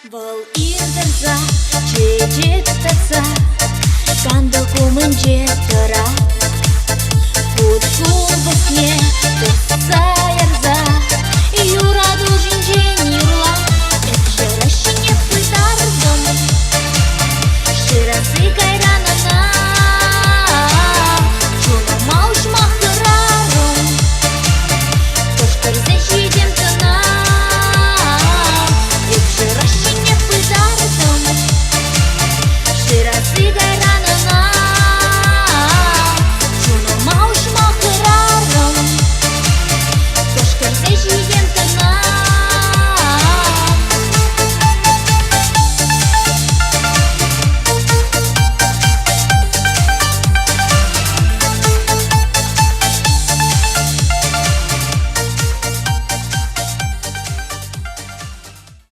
Vol inversa ce tăța Când acum încetăra Put cu văsnie Tot să ierza Iura duși